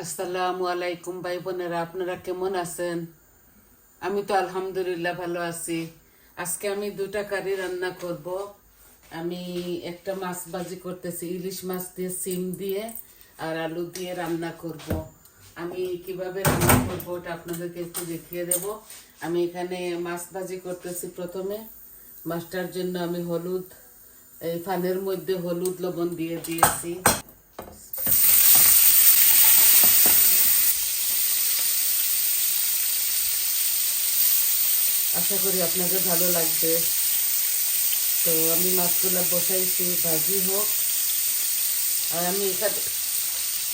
আসসালামু আলাইকুম ভাই বোনেরা, আপনারা কেমন আছেন? আমি তো আলহামদুলিল্লাহ ভালো আছি। আজকে আমি দুটা কারি রান্না করব। আমি একটা মাছ ভাজি করতেছি, ইলিশ মাছ দিয়ে সিম দিয়ে আর আলু দিয়ে রান্না করব। আমি কিভাবে রান্না করব ওটা আপনাদেরকে একটু দেখিয়ে দেব। আমি এখানে মাছ ভাজি করতেছি। প্রথমে মাছটার জন্য আমি হলুদ, এই ফানের মধ্যে হলুদ লবণ দিয়ে দিয়েছি। আশা করি আপনাদের ভালো লাগবে। তো আমি মাছগুলো বসাইছি, ভাজি হোক। আর আমি এখানে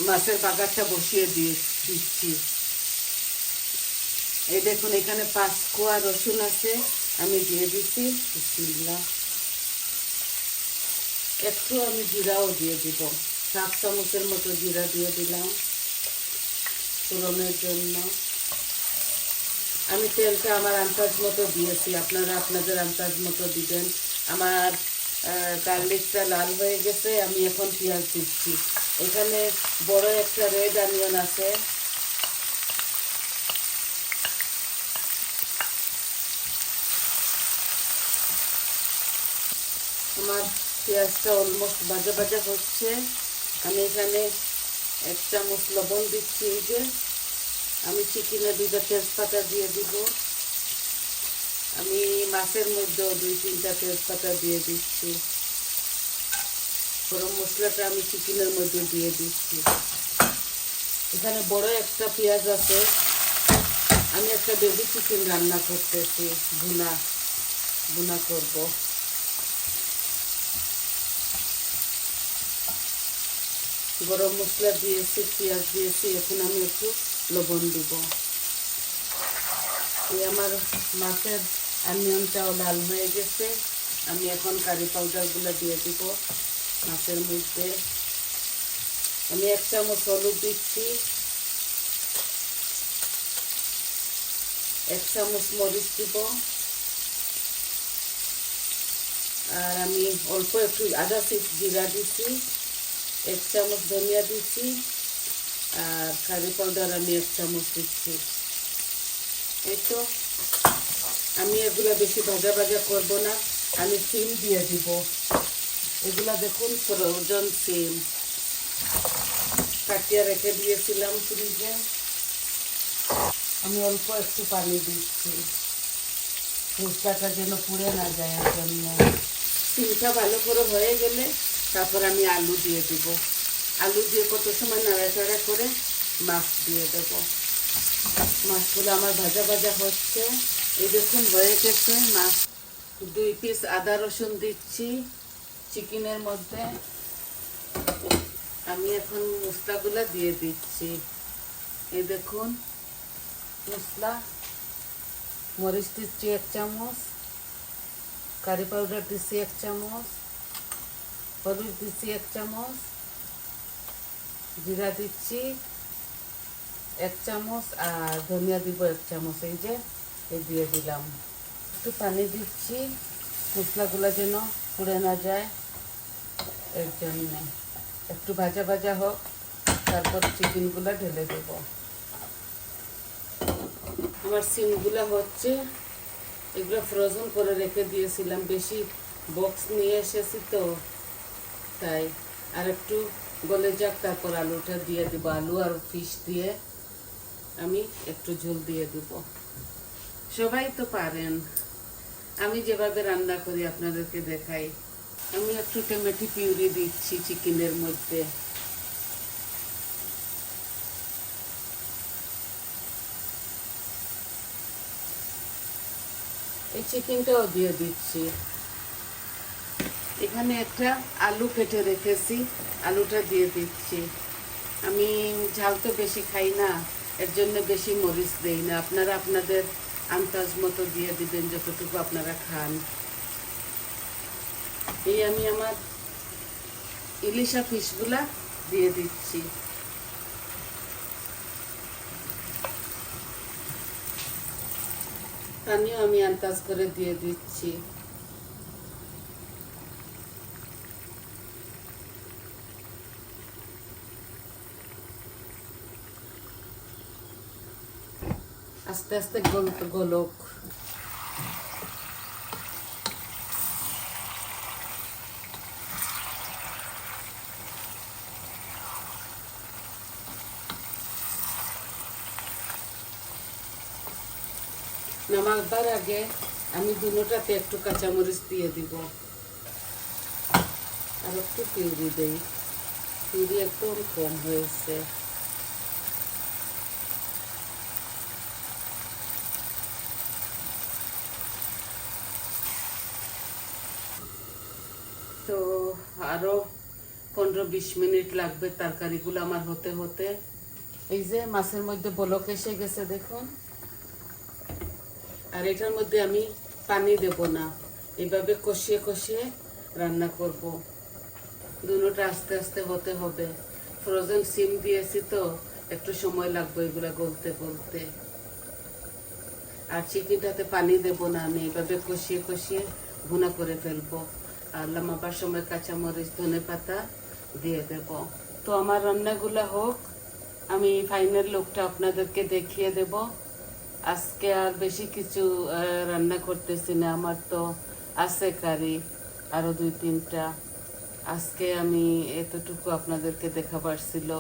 মাছের বাগারটা বসিয়ে দিচ্ছি। এই দেখুন, এখানে 5 কোয়া রসুন আছে, আমি দিয়ে দিচ্ছি। বিসমিল্লাহ। একটু আমি জিরাও দিয়ে দিব, 7 চামচের মতো জিরা দিয়ে দিলাম ফোড়নের জন্য। আমি তেলটা আমার আন্দাজ মতো দিয়েছি, আপনারা আপনাদের আন্দাজ মতো দিবেন। আমার গার্লিকটা লাল হয়ে গেছে, আমি এখন পেঁয়াজ দিচ্ছি। এখানে বড় একটা রেড অনিয়ন আছে, আমার পেঁয়াজটা অলমোস্ট ভাজা ভাজা হচ্ছে। আমি এখানে 1 চামচ লবণ দিচ্ছি। এই যে আমি চিকেনে 2টা তেজপাতা দিয়ে দিব। আমি মাছের মধ্যেও 2-3টা তেজপাতা দিয়ে দিচ্ছি। গরম মশলাটা আমি চিকেনের মধ্যে দিয়ে দিচ্ছি। এখানে বড় একটা পেঁয়াজ আছে। আমি একটা বেবি চিকেন রান্না করতেছি, ভুনা ভুনা করব। গরম মশলা দিয়েছি, পেঁয়াজ দিয়েছি, এখন আমি একটু লবণ দিব। এই আমার মাছের অনিয়নটাও লাল হয়ে গেছে। আমি এখন কারি পাউডারগুলো দিয়ে দিব মাছের মধ্যে। আমি 1 চামচ হলুদ দিচ্ছি, 1 চামচ মরিচ দিব, আর আমি অল্প একটু আধা পিস জিরা দিচ্ছি, 1 চামচ ধনিয়া দিচ্ছি, আর কারি পাউডার আমি 1 চামচ দিচ্ছি। এই তো, আমি এগুলা বেশি ভাজা ভাজা করব না, আমি সিম দিয়ে দিব। এগুলা দেখুন ফ্রোজন সিম, কাটিয়ে রেখে দিয়েছিলাম ফ্রিজে। আমি অল্প একটু পানি দিচ্ছি, মশলাটা যেন পুড়ে না যায় এর জন্য। সিমটা ভালো করে হয়ে গেলে তারপর আমি আলু দিয়ে দিব। আলু দিয়ে কত সময় নাড়াচাড়া করে মাছ দিয়ে দেব। মাছগুলো আমার ভাজা ভাজা হচ্ছে। এই দেখুন হয়ে গেছে মাছ। 2 পিস আদা রসুন দিচ্ছি চিকেনের মধ্যে। আমি এখন মশলাগুলো দিয়ে দিচ্ছি। এই দেখুন মশলা, মরিচ দিচ্ছি 1 চামচ, কারি পাউডার দিচ্ছি 1 চামচ, হলুদ দিচ্ছি 1 চামচ, জিরা দিচ্ছি 1 চামচ, আর ধনিয়া দিব 1 চামচ। এই যে এই দিয়ে দিলাম। একটু পানি দিচ্ছি মশলাগুলো যেন পুড়ে না যায়, এর জন্যে। একটু ভাজা ভাজা হোক, তারপর চিকেনগুলো ঢেলে দেব। আমার সিমগুলো হচ্ছে, এগুলো ফ্রোজেন করে রেখে দিয়েছিলাম, বেশি বক্স নিয়ে এসেছি তো তাই। আর একটু গলে যাক, তারপর আলুটা দিয়ে দেবো। আলু আর ফিশ দিয়ে আমি একটু ঝোল দিয়ে দেব। সবাই তো পারেন, আমি যেভাবে রান্না করি আপনাদেরকে দেখাই। আমি একটু টমেটো পিউরি দিচ্ছি চিকেনের মধ্যে। এই চিকেনটাও দিয়ে দিচ্ছি। এখানে একটা আলু কেটে রেখেছি, আলুটা দিয়ে দিচ্ছি। আমি ঝাল তো বেশি খাই না, এর জন্য বেশি মরিচ দেই না। আপনারা আপনাদের আন্দাজ মতো দিয়ে দিবেন যতটুকু আপনারা খান। এই আমি আমার ইলিশা ফিশগুলা দিয়ে দিচ্ছি। পানিও আমি আন্দাজ করে দিয়ে দিচ্ছি। আস্তে আস্তে গলক। নামাবার আগে আমি দুটোটাতে একটু কাঁচামরিচ দিয়ে দিব, আর একটু পিউরি দেই। পিউরি একদম কম হয়েছে। তো আরো 15-20 মিনিট লাগবে তরকারিগুলো আমার হতে হতে। এই যে মাছের মধ্যে বলক এসে গেছে দেখুন। আর এটার মধ্যে আমি পানি দেব না, এইভাবে কষিয়ে কষিয়ে রান্না করব। দুটোটা আস্তে আস্তে হতে হবে। ফ্রোজেন সিম দিয়েছি তো একটু সময় লাগবে এগুলা গলতে গলতে। আর চিকেনটাতে পানি দেব না, আমি এইভাবে কষিয়ে কষিয়ে ভুনা করে ফেলবো। আর লামাবার সময় কাঁচামরিচ ধনে পাতা দিয়ে দেব। তো আমার রান্নাগুলা হোক, আমি ফাইনাল লুকটা আপনাদেরকে দেখিয়ে দেব। আজকে আর বেশি কিছু রান্না করতেছি না, আমার তো আছে কারি আরো 2-3টা। আজকে আমি এতটুকু আপনাদেরকে দেখাবার ছিল।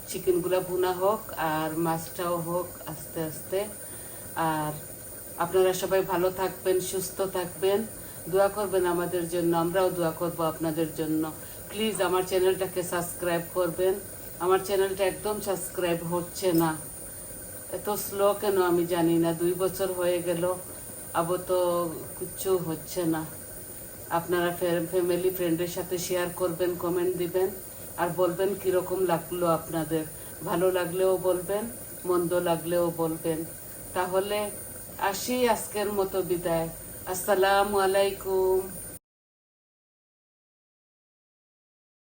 চিকেনগুলো ভুনা হোক আর মাছটাও হোক আস্তে আস্তে। আর আপনারা সবাই ভালো থাকবেন, সুস্থ থাকবেন, দোয়া করবেন আমাদের জন্য, আমরাও দোয়া করব আপনাদের জন্য। প্লিজ আমার চ্যানেলটাকে সাবস্ক্রাইব করবেন। আমার চ্যানেলটা একদম সাবস্ক্রাইব হচ্ছে না, এত স্লো কেন আমি জানি না। 2 বছর হয়ে গেল, আবার তো কিচ্ছু হচ্ছে না। আপনারা ফ্যামিলি ফ্রেন্ডের সাথে শেয়ার করবেন, কমেন্ট দিবেন, আর বলবেন কীরকম লাগলো আপনাদের। ভালো লাগলেও বলবেন, মন্দ লাগলেও বলবেন। তাহলে আসি, আজকের মতো বিদায়। আসসালামু আলাইকুম।